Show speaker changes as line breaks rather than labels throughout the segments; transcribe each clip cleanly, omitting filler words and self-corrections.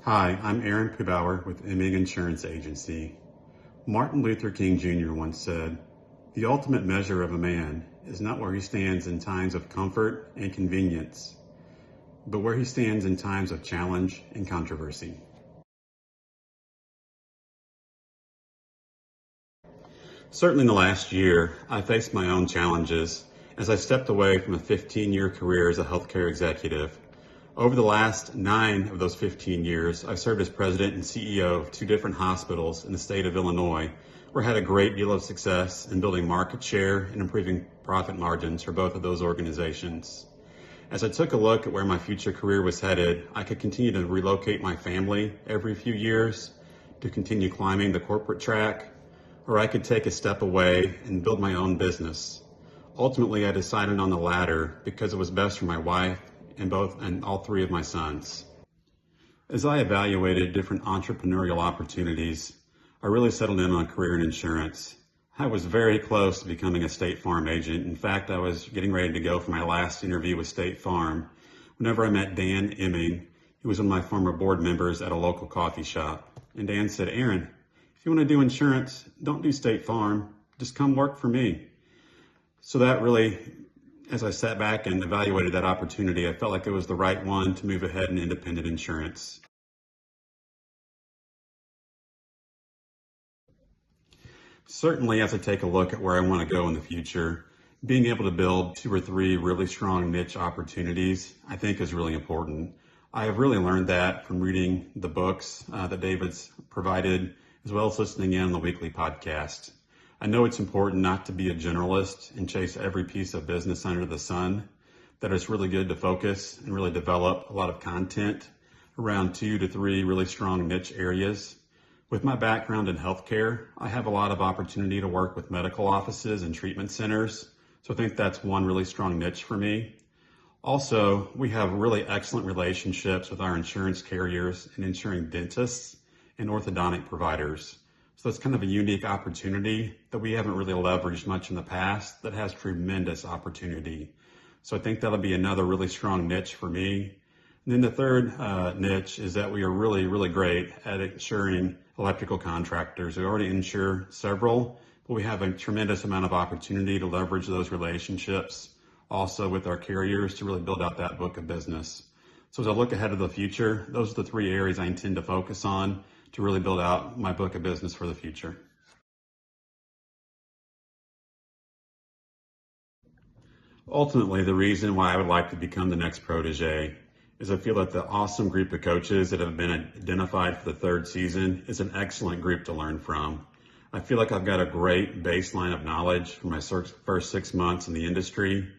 Hi, I'm Aaron Puchbauer with Emig Insurance Agency. Martin Luther King Jr. once said, "The ultimate measure of a man is not where he stands in times of comfort and convenience, but where he stands in times of challenge and controversy." Certainly in the last year, I faced my own challenges as I stepped away from a 15-year career as a healthcare executive. Over the last 9 of those 15 years, I served as president and CEO of 2 different hospitals in the state of Illinois, where I had a great deal of success in building market share and improving profit margins for both of those organizations. As I took a look at where my future career was headed, I could continue to relocate my family every few years to continue climbing the corporate track, or I could take a step away and build my own business. Ultimately, I decided on the latter because it was best for my wife and all 3 of my sons. As I evaluated different entrepreneurial opportunities, I really settled in on a career in insurance. I was very close to becoming a State Farm agent. In fact, I was getting ready to go for my last interview with State Farm whenever I met Dan Emig. He was one of my former board members at a local coffee shop. And Dan said, "Aaron, if you want to do insurance, don't do State Farm, just come work for me." So that really, as I sat back and evaluated that opportunity, I felt like it was the right one to move ahead in independent insurance. Certainly, as I take a look at where I want to go in the future, being able to build 2 or 3 really strong niche opportunities, I think is really important. I have really learned that from reading the books that David's provided, as well as listening in on the weekly podcast. I know it's important not to be a generalist and chase every piece of business under the sun, that it's really good to focus and really develop a lot of content around 2 to 3 really strong niche areas. With my background in healthcare, I have a lot of opportunity to work with medical offices and treatment centers, so I think that's one really strong niche for me. Also, we have really excellent relationships with our insurance carriers and insuring dentists and orthodontic providers. So it's kind of a unique opportunity that we haven't really leveraged much in the past that has tremendous opportunity. So I think that'll be another really strong niche for me. And then the third niche is that we are really, really great at insuring electrical contractors. We already insure several, but we have a tremendous amount of opportunity to leverage those relationships also with our carriers to really build out that book of business. So as I look ahead to the future, those are the 3 areas I intend to focus on to really build out my book of business for the future. Ultimately, the reason why I would like to become the next Protégé is I feel that the awesome group of coaches that have been identified for the 3rd season is an excellent group to learn from. I feel like I've got a great baseline of knowledge from my first 6 months in the industry,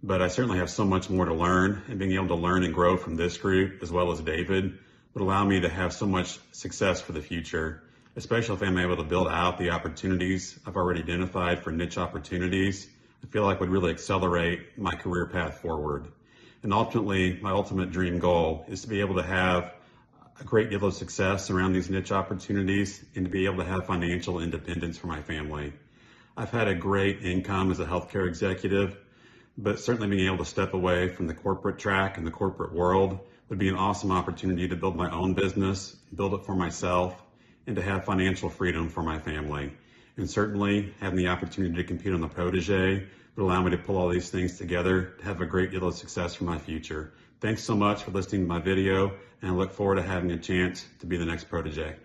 but I certainly have so much more to learn, and being able to learn and grow from this group as well as David would allow me to have so much success for the future, especially if I'm able to build out the opportunities I've already identified for niche opportunities. I feel like would really accelerate my career path forward. And ultimately, my ultimate dream goal is to be able to have a great deal of success around these niche opportunities and to be able to have financial independence for my family. I've had a great income as a healthcare executive, but certainly being able to step away from the corporate track and the corporate world would be an awesome opportunity to build my own business, build it for myself, and to have financial freedom for my family. And certainly having the opportunity to compete on the Protégé would allow me to pull all these things together to have a great deal of success for my future. Thanks so much for listening to my video, and I look forward to having a chance to be the next Protégé.